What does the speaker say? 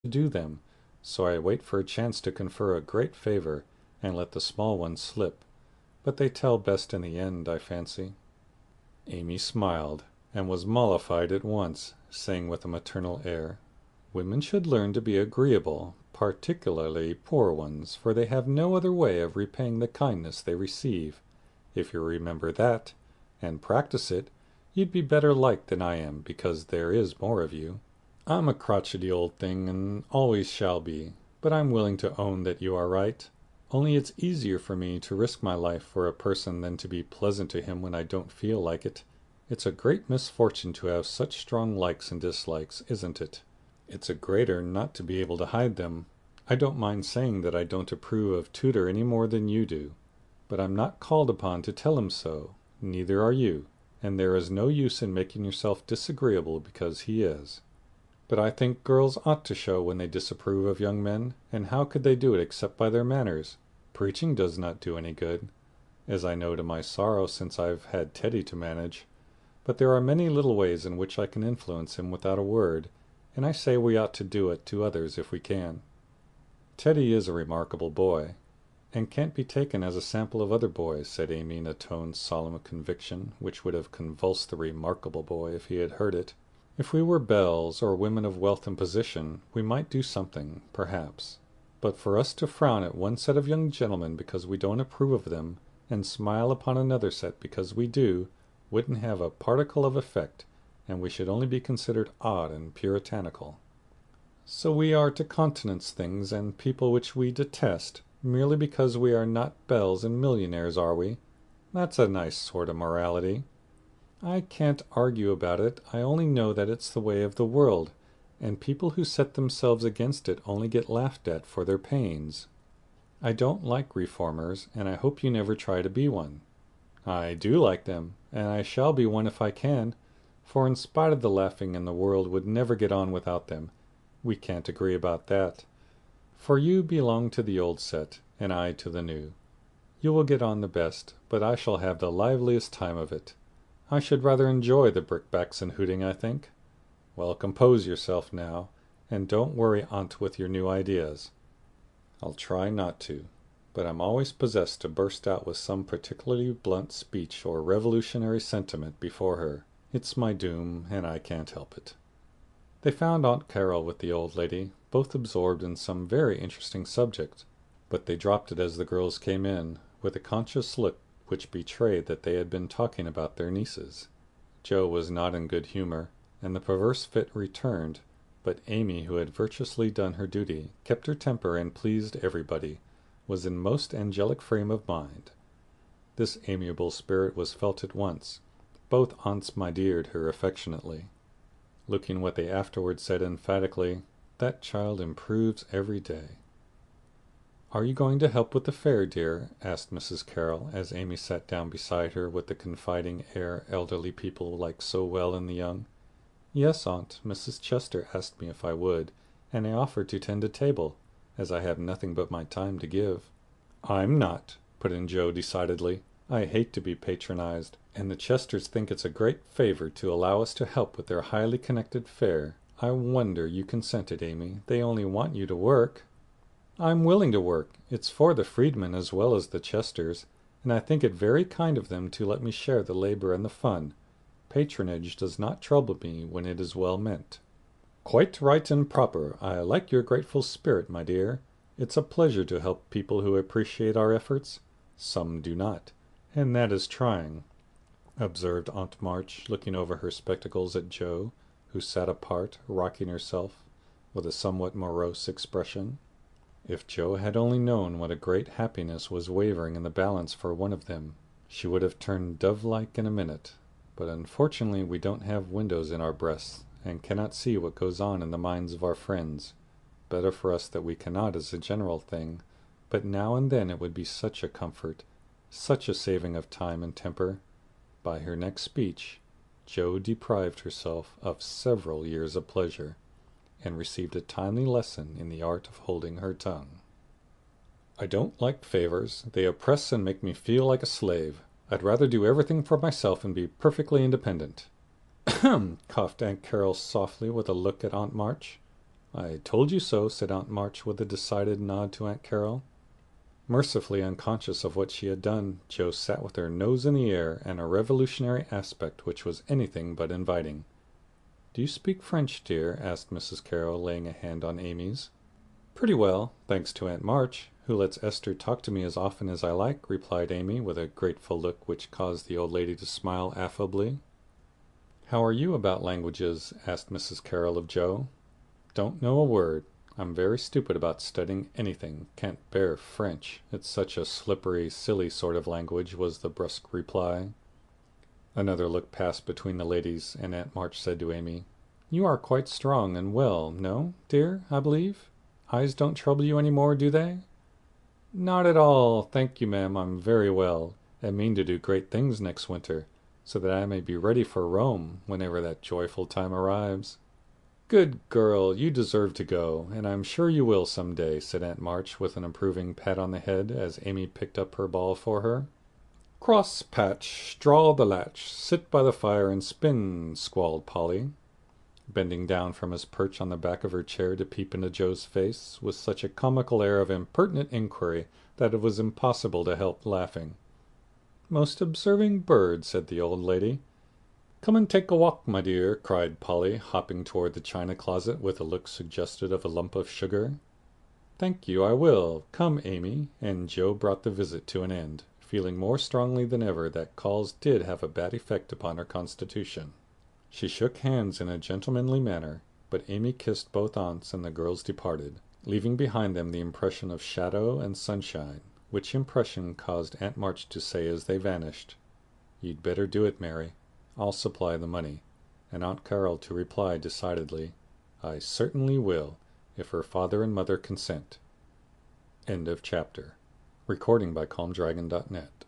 to do them, so I wait for a chance to confer a great favor and let the small ones slip. But they tell best in the end, I fancy." Amy smiled, and was mollified at once, saying with a maternal air, "Women should learn to be agreeable, particularly poor ones, for they have no other way of repaying the kindness they receive. If you remember that, and practice it, you'd be better liked than I am, because there is more of you. I'm a crotchety old thing, and always shall be, but I'm willing to own that you are right. Only it's easier for me to risk my life for a person than to be pleasant to him when I don't feel like it. It's a great misfortune to have such strong likes and dislikes, isn't it? It's a greater not to be able to hide them. I don't mind saying that I don't approve of Tudor any more than you do, but I'm not called upon to tell him so, neither are you, and there is no use in making yourself disagreeable because he is. But I think girls ought to show when they disapprove of young men, and how could they do it except by their manners? Preaching does not do any good, as I know to my sorrow since I've had Teddy to manage. But there are many little ways in which I can influence him without a word, and I say we ought to do it to others if we can. Teddy is a remarkable boy, and can't be taken as a sample of other boys," said Amy in a tone solemn conviction, which would have convulsed the remarkable boy if he had heard it. "If we were belles, or women of wealth and position, we might do something, perhaps. But for us to frown at one set of young gentlemen because we don't approve of them, and smile upon another set because we do, wouldn't have a particle of effect, and we should only be considered odd and puritanical. So we are to countenance things and people which we detest, merely because we are not belles and millionaires, are we? That's a nice sort of morality. I can't argue about it. I only know that it's the way of the world, and people who set themselves against it only get laughed at for their pains. I don't like reformers, and I hope you never try to be one." "I do like them, and I shall be one if I can, for in spite of the laughing in the world would never get on without them. We can't agree about that. For you belong to the old set, and I to the new. You will get on the best, but I shall have the liveliest time of it. I should rather enjoy the brickbats and hooting, I think. Well, compose yourself now, and don't worry Aunt with your new ideas." "I'll try not to, but I'm always possessed to burst out with some particularly blunt speech or revolutionary sentiment before her. It's my doom, and I can't help it." They found Aunt Carroll with the old lady, both absorbed in some very interesting subject, but they dropped it as the girls came in, with a conscious look which betrayed that they had been talking about their nieces. Joe was not in good humor, and the perverse fit returned, but Amy, who had virtuously done her duty, kept her temper and pleased everybody, was in most angelic frame of mind. This amiable spirit was felt at once. Both aunts my-deared her affectionately, looking what they afterward said emphatically, "That child improves every day." "Are you going to help with the fair, dear?" asked Mrs. Carroll, as Amy sat down beside her with the confiding air elderly people like so well in the young. "Yes, aunt. Mrs. Chester asked me if I would, and I offered to tend a table, as I have nothing but my time to give." "I'm not," put in Joe decidedly. "I hate to be patronized, and the Chesters think it's a great favor to allow us to help with their highly connected fair. I wonder you consented, Amy. They only want you to work." "I'm willing to work. It's for the freedmen as well as the Chesters, and I think it very kind of them to let me share the labor and the fun. Patronage does not trouble me when it is well meant." "Quite right and proper. I like your grateful spirit, my dear. It's a pleasure to help people who appreciate our efforts. Some do not, and that is trying," observed Aunt March, looking over her spectacles at Joe, who sat apart, rocking herself, with a somewhat morose expression. If Joe had only known what a great happiness was wavering in the balance for one of them, she would have turned dove-like in a minute. But unfortunately we don't have windows in our breasts, and cannot see what goes on in the minds of our friends. Better for us that we cannot as a general thing, but now and then it would be such a comfort, such a saving of time and temper. By her next speech, Joe deprived herself of several years of pleasure, and received a timely lesson in the art of holding her tongue. "I don't like favors. They oppress and make me feel like a slave. I'd rather do everything for myself and be perfectly independent." "Ahem!" coughed Aunt Carroll softly with a look at Aunt March. "I told you so," said Aunt March with a decided nod to Aunt Carol. Mercifully unconscious of what she had done, Joe sat with her nose in the air and a revolutionary aspect which was anything but inviting. "Do you speak French, dear?" asked Mrs. Carroll, laying a hand on Amy's. "Pretty well, thanks to Aunt March, who lets Esther talk to me as often as I like," replied Amy, with a grateful look which caused the old lady to smile affably. "How are you about languages?" asked Mrs. Carroll of Joe. "Don't know a word. I'm very stupid about studying anything. Can't bear French. It's such a slippery, silly sort of language," was the brusque reply. Another look passed between the ladies, and Aunt March said to Amy, "You are quite strong and well, no, dear, I believe? Eyes don't trouble you any more, do they?" "Not at all, thank you, ma'am. I'm very well, and mean to do great things next winter, so that I may be ready for Rome whenever that joyful time arrives." "Good girl, you deserve to go, and I'm sure you will some day," said Aunt March with an approving pat on the head as Amy picked up her ball for her. "Cross patch, draw the latch, sit by the fire and spin," squalled Polly, bending down from his perch on the back of her chair to peep into Joe's face, with such a comical air of impertinent inquiry that it was impossible to help laughing. "Most observing bird," said the old lady. "Come and take a walk, my dear," cried Polly, hopping toward the china closet with a look suggestive of a lump of sugar. "Thank you, I will. Come, Amy," and Joe brought the visit to an end, feeling more strongly than ever that calls did have a bad effect upon her constitution. She shook hands in a gentlemanly manner, but Amy kissed both aunts and the girls departed, leaving behind them the impression of shadow and sunshine, which impression caused Aunt March to say as they vanished, "You'd better do it, Mary. I'll supply the money," and Aunt Carol to reply decidedly, "I certainly will, if her father and mother consent." End of chapter. Recording by CalmDragon.net.